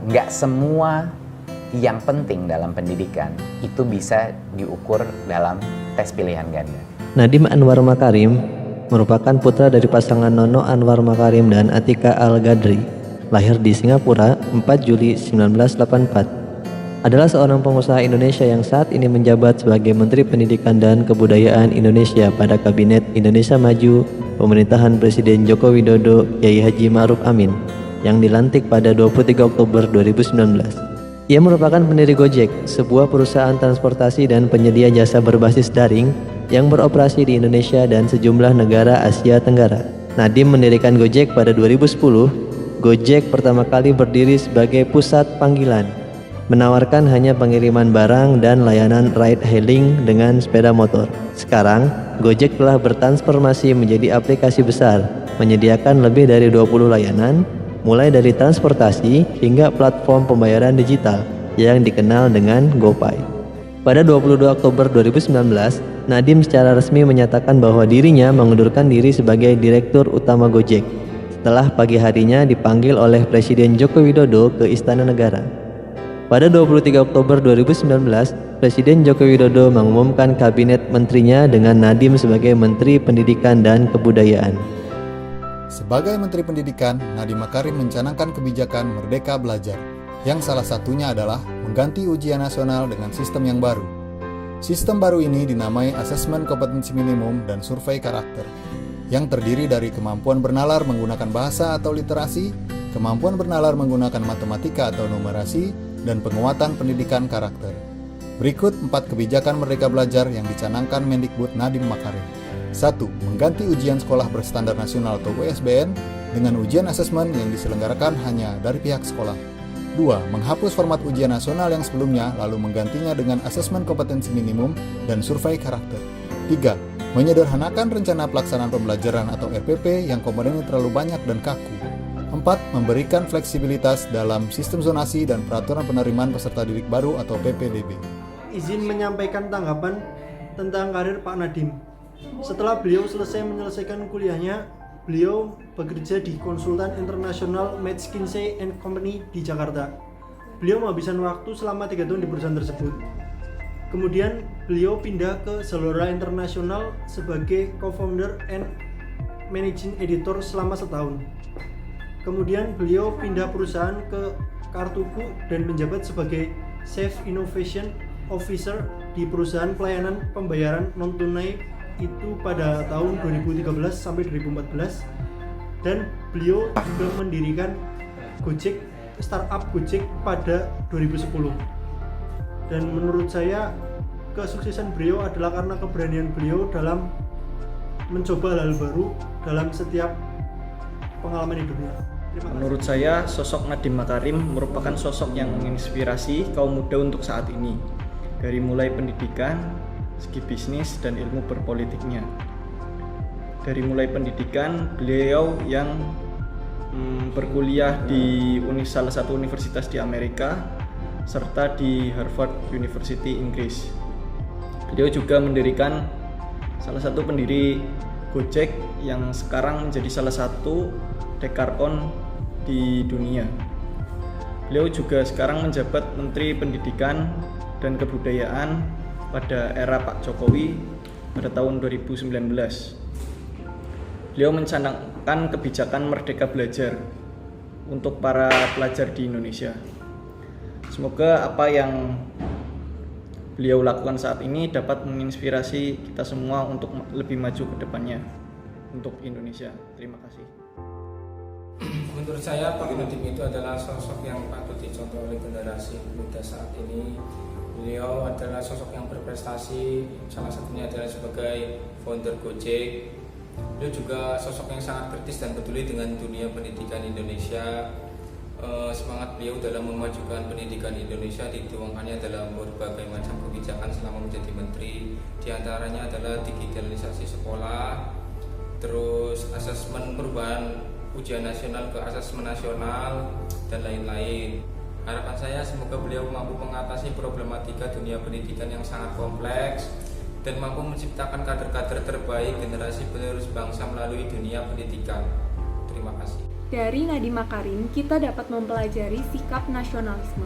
nggak semua yang penting dalam pendidikan itu bisa diukur dalam tes pilihan ganda. Nadiem Anwar Makarim merupakan putra dari pasangan Nono Anwar Makarim dan Atika Al-Gadri, lahir di Singapura 4 Juli 1984. Adalah seorang pengusaha Indonesia yang saat ini menjabat sebagai Menteri Pendidikan dan Kebudayaan Indonesia pada Kabinet Indonesia Maju pemerintahan Presiden Joko Widodo Kiai Haji Ma'ruf Amin yang dilantik pada 23 Oktober 2019. Ia merupakan pendiri Gojek, sebuah perusahaan transportasi dan penyedia jasa berbasis daring yang beroperasi di Indonesia dan sejumlah negara Asia Tenggara. Nadiem mendirikan Gojek pada 2010. Gojek pertama kali berdiri sebagai pusat panggilan, menawarkan hanya pengiriman barang dan layanan ride hailing dengan sepeda motor. Sekarang, Gojek telah bertransformasi menjadi aplikasi besar, menyediakan lebih dari 20 layanan, mulai dari transportasi hingga platform pembayaran digital yang dikenal dengan GoPay. Pada 22 Oktober 2019, Nadiem secara resmi menyatakan bahwa dirinya mengundurkan diri sebagai Direktur Utama Gojek setelah pagi harinya dipanggil oleh Presiden Joko Widodo ke Istana Negara. Pada 23 Oktober 2019, Presiden Joko Widodo mengumumkan kabinet menterinya dengan Nadiem sebagai Menteri Pendidikan dan Kebudayaan. Sebagai Menteri Pendidikan, Nadiem Makarim mencanangkan kebijakan Merdeka Belajar, yang salah satunya adalah mengganti ujian nasional dengan sistem yang baru. Sistem baru ini dinamai Asesmen Kompetensi Minimum dan Survei Karakter, yang terdiri dari kemampuan bernalar menggunakan bahasa atau literasi, kemampuan bernalar menggunakan matematika atau numerasi, dan penguatan pendidikan karakter. Berikut 4 kebijakan Merdeka Belajar yang dicanangkan Mendikbud Nadiem Makarim. 1. Mengganti ujian sekolah berstandar nasional atau USBN dengan ujian asesmen yang diselenggarakan hanya dari pihak sekolah. 2. Menghapus format ujian nasional yang sebelumnya lalu menggantinya dengan asesmen kompetensi minimum dan survei karakter. 3. Menyederhanakan rencana pelaksanaan pembelajaran atau RPP yang komponennya terlalu banyak dan kaku. 4. Memberikan fleksibilitas dalam sistem zonasi dan peraturan penerimaan peserta didik baru atau PPDB. Izin menyampaikan tanggapan tentang karir Pak Nadiem. Setelah beliau menyelesaikan kuliahnya, beliau bekerja di konsultan internasional McKinsey & Company di Jakarta. Beliau menghabiskan waktu selama 3 tahun di perusahaan tersebut. Kemudian beliau pindah ke Zalora International sebagai co-founder and managing editor selama setahun. Kemudian beliau pindah perusahaan ke Kartuku dan menjabat sebagai Chief Innovation Officer di perusahaan pelayanan pembayaran non-tunai itu pada tahun 2013 sampai 2014, dan beliau juga mendirikan Gojek, startup Gojek pada 2010. Dan menurut saya kesuksesan beliau adalah karena keberanian beliau dalam mencoba hal baru dalam setiap pengalaman hidupnya. Menurut saya, sosok Nadiem Makarim merupakan sosok yang menginspirasi kaum muda untuk saat ini, dari mulai pendidikan, segi bisnis, dan ilmu berpolitiknya. Dari mulai pendidikan, beliau yang berkuliah di salah satu universitas di Amerika serta di Harvard University Inggris. Beliau juga mendirikan salah satu pendiri Gojek yang sekarang menjadi salah satu dekarkon di dunia. Beliau juga sekarang menjabat Menteri Pendidikan dan Kebudayaan pada era Pak Jokowi pada tahun 2019. Beliau mencanangkan kebijakan Merdeka Belajar untuk para pelajar di Indonesia. Semoga apa yang beliau lakukan saat ini dapat menginspirasi kita semua untuk lebih maju ke depannya untuk Indonesia. Terima kasih. Menurut saya Pak Nadiem itu adalah sosok yang patut dicontoh oleh generasi muda saat ini. Beliau adalah sosok yang berprestasi, salah satunya adalah sebagai founder Gojek. Beliau juga sosok yang sangat kritis dan peduli dengan dunia pendidikan Indonesia. Semangat beliau dalam memajukan pendidikan Indonesia dituangkannya dalam berbagai macam kebijakan selama menjadi menteri. Di antaranya adalah digitalisasi sekolah, terus asesmen perubahan ujian nasional ke asesmen nasional, dan lain-lain. Harapan saya semoga beliau mampu mengatasi problematika dunia pendidikan yang sangat kompleks dan mampu menciptakan kader-kader terbaik generasi penerus bangsa melalui dunia pendidikan. Terima kasih. Dari Nadiem Makarim, kita dapat mempelajari sikap nasionalisme.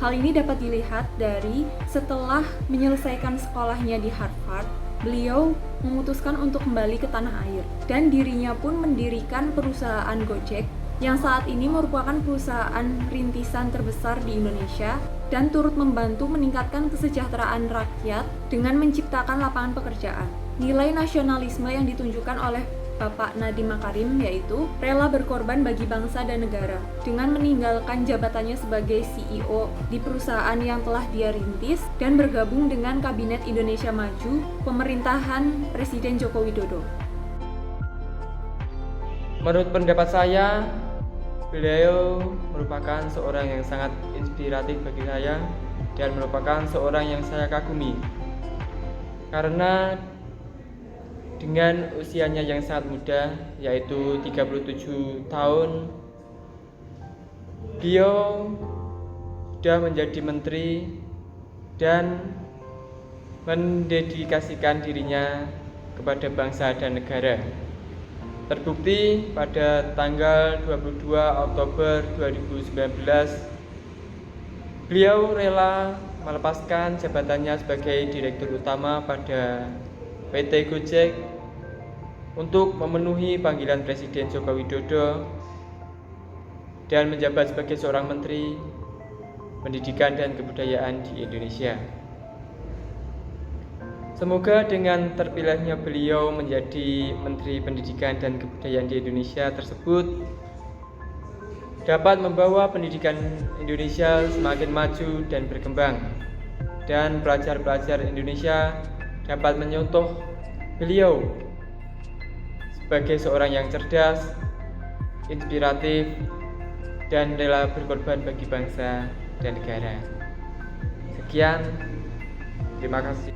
Hal ini dapat dilihat dari setelah menyelesaikan sekolahnya di Harvard, beliau memutuskan untuk kembali ke tanah air. Dan dirinya pun mendirikan perusahaan Gojek yang saat ini merupakan perusahaan rintisan terbesar di Indonesia dan turut membantu meningkatkan kesejahteraan rakyat dengan menciptakan lapangan pekerjaan. Nilai nasionalisme yang ditunjukkan oleh Bapak Nadiem Makarim yaitu rela berkorban bagi bangsa dan negara dengan meninggalkan jabatannya sebagai CEO di perusahaan yang telah dia rintis dan bergabung dengan Kabinet Indonesia Maju pemerintahan Presiden Joko Widodo. Menurut pendapat saya, beliau merupakan seorang yang sangat inspiratif bagi saya dan merupakan seorang yang saya kagumi. Karena dengan usianya yang sangat muda, yaitu 37 tahun, beliau sudah menjadi menteri dan mendedikasikan dirinya kepada bangsa dan negara. Terbukti pada tanggal 22 Oktober 2019, beliau rela melepaskan jabatannya sebagai Direktur Utama pada PT Gojek untuk memenuhi panggilan Presiden Joko Widodo dan menjabat sebagai seorang Menteri Pendidikan dan Kebudayaan di Indonesia. Semoga dengan terpilihnya beliau menjadi Menteri Pendidikan dan Kebudayaan di Indonesia tersebut dapat membawa pendidikan Indonesia semakin maju dan berkembang, dan pelajar-pelajar Indonesia dapat menyontoh beliau sebagai seorang yang cerdas, inspiratif, dan rela berkorban bagi bangsa dan negara. Sekian, terima kasih.